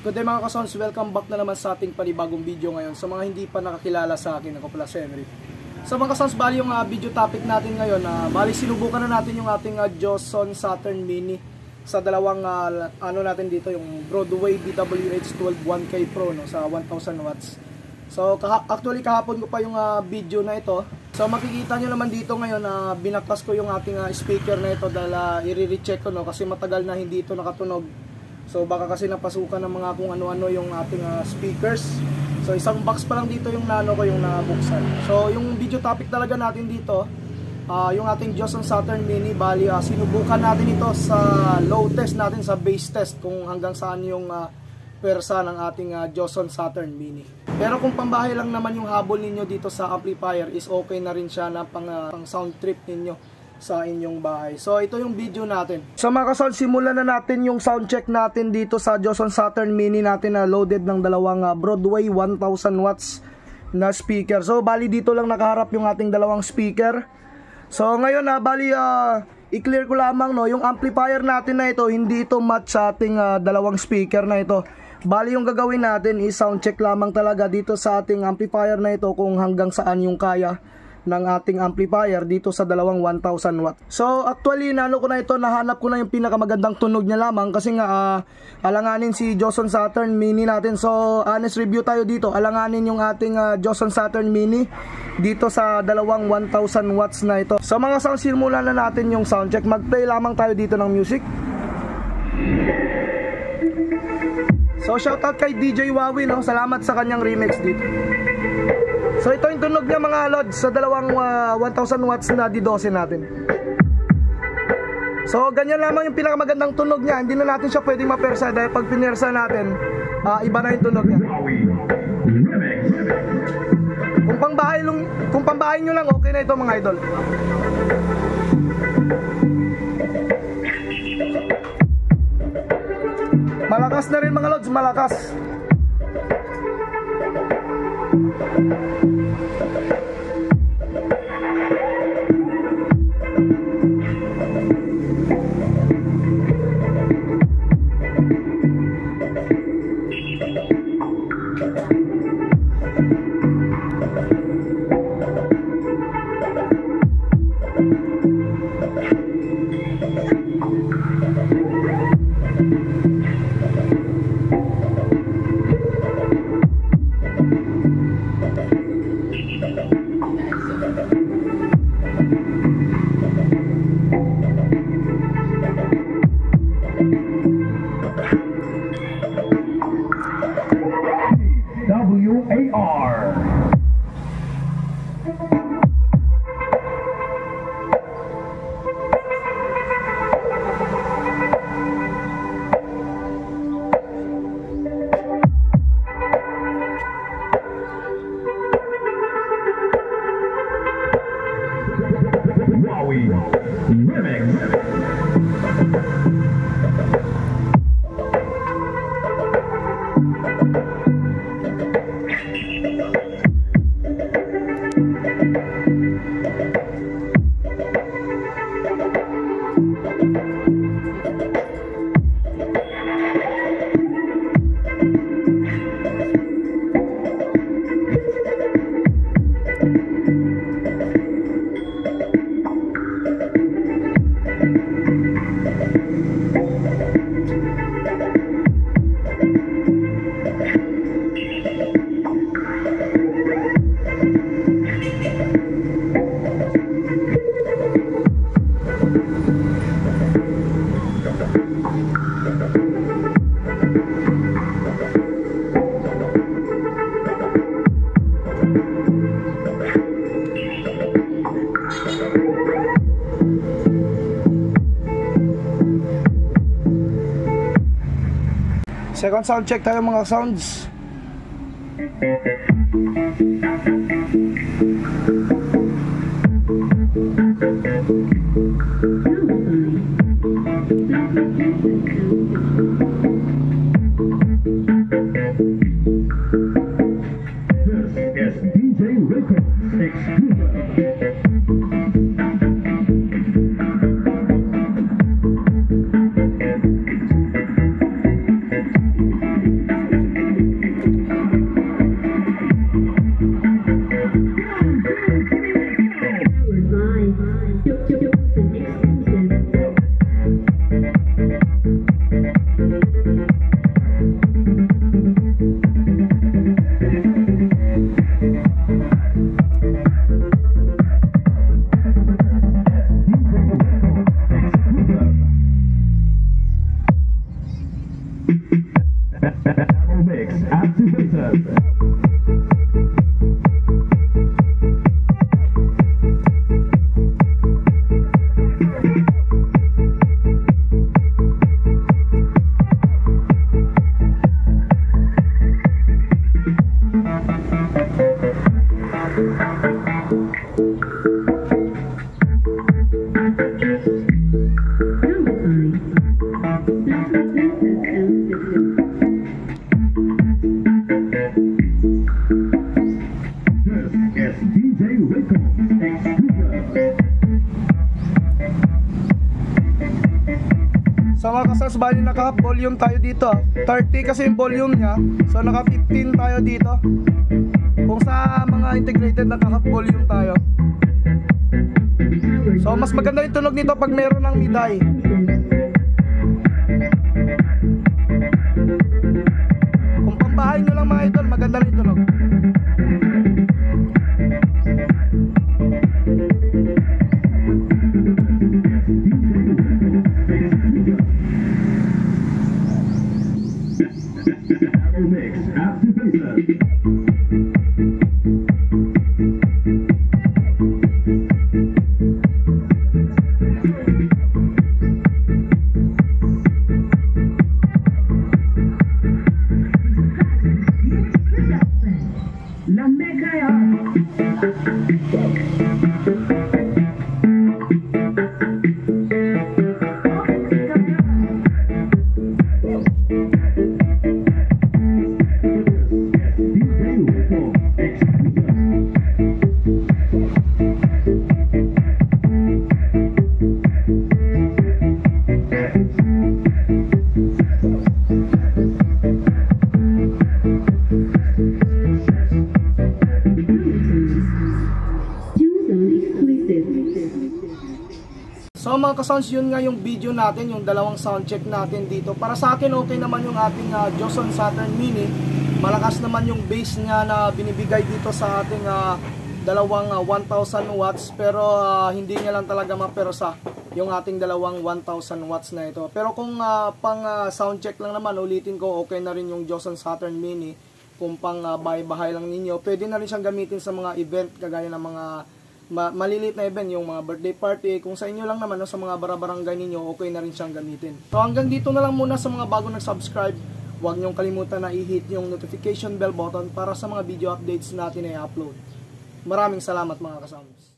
Good day mga kasons, welcome back na naman sa ating panibagong video ngayon. Sa mga hindi pa nakakilala sa akin, ako pala si Henry. So mga kasons, bali yung video topic natin ngayon, bali sinubukan na natin yung ating Joson Saturn Mini sa dalawang ano natin dito, yung Broadway BWH12 1K Pro no, sa 1000 watts. So actually kahapon ko pa yung video na ito. So makikita nyo naman dito ngayon na binaktas ko yung ating speaker na ito dahil i-recheck ko no, kasi matagal na hindi ito nakatunog. So baka kasi napasukan ng mga kung ano-ano yung ating speakers. So isang box pa lang dito yung nano ko yung nabuksan. So yung video topic talaga natin dito, yung ating Joson Saturn Mini, bali sinubukan natin ito sa low test natin, sa base test, kung hanggang saan yung pwersa ng ating Joson Saturn Mini. Pero kung pambahay lang naman yung habol ninyo dito sa amplifier, is okay na rin siya na pang sound trip ninyo sa inyong bahay. So ito yung video natin. So mga kasol, simulan na natin yung sound check natin dito sa Joson Saturn Mini natin na loaded ng dalawang Broadway 1000 watts na speaker. So bali dito lang nakaharap yung ating dalawang speaker. So ngayon bali i-clear ko lamang no, yung amplifier natin na ito, hindi ito match sa ating dalawang speaker na ito. Bali yung gagawin natin is sound check lamang talaga dito sa ating amplifier na ito kung hanggang saan yung kaya ng ating amplifier dito sa dalawang 1000 watt. So actually nano ko na ito, nahanap ko na yung pinakamagandang tunog niya lamang kasi nga alanganin si Joson Saturn Mini natin. So honest review tayo dito, alanganin yung ating Joson Saturn Mini dito sa dalawang 1000 watts na ito. So mga sound, simulan na natin yung sound check. Mag-play lamang tayo dito ng music. So shoutout kay DJ Wawi no, salamat sa kanyang remix dito. So ito yung tunog niya mga lods sa dalawang 1000 watts na D12 natin. So ganyan lamang yung pinakamagandang tunog niya. Hindi na natin siya pwedeng mapersa dahil pag pinersa natin, iba na yung tunog niya. Kung pambahay nyo lang, okay na ito mga idol. Malakas na rin mga lods, malakas. Second sound check tayo mga sounds. This is DJ Rico exclusive. Battle Mix activated. This is DJ Rico exclusive. So mga kasals, bali naka volume tayo dito. 30 kasi yung volume niya. So naka 15 tayo dito. Kung sa mga integrated naka volume tayo. So mas maganda yung tunog nito pag meron ng miday. Kung pambahay nyo lang mga idol, maganda rin yung tunog. Battle Mix activated. La Mega DJ Rico exclusive. So mga ka-sounds, yun nga yung video natin, yung dalawang sound check natin dito. Para sa akin, okay naman yung ating Joson Saturn Mini. Malakas naman yung bass niya na binibigay dito sa ating dalawang 1000 watts. Pero hindi niya lang talaga mapersa yung ating dalawang 1000 watts na ito. Pero kung pang sound check lang naman, ulitin ko, okay na rin yung Joson Saturn Mini. Kung pang bahay-bahay lang ninyo, pwede na rin siyang gamitin sa mga event, kagaya ng mga maliliit na event, yung mga birthday party. Kung sa inyo lang naman, no, sa mga barabarangay ninyo, okay na rin siyang gamitin. So hanggang dito na lang muna sa mga bago nag-subscribe. Huwag niyong kalimutan na i-hit yung notification bell button para sa mga video updates natin na i-upload. Maraming salamat mga kasounds.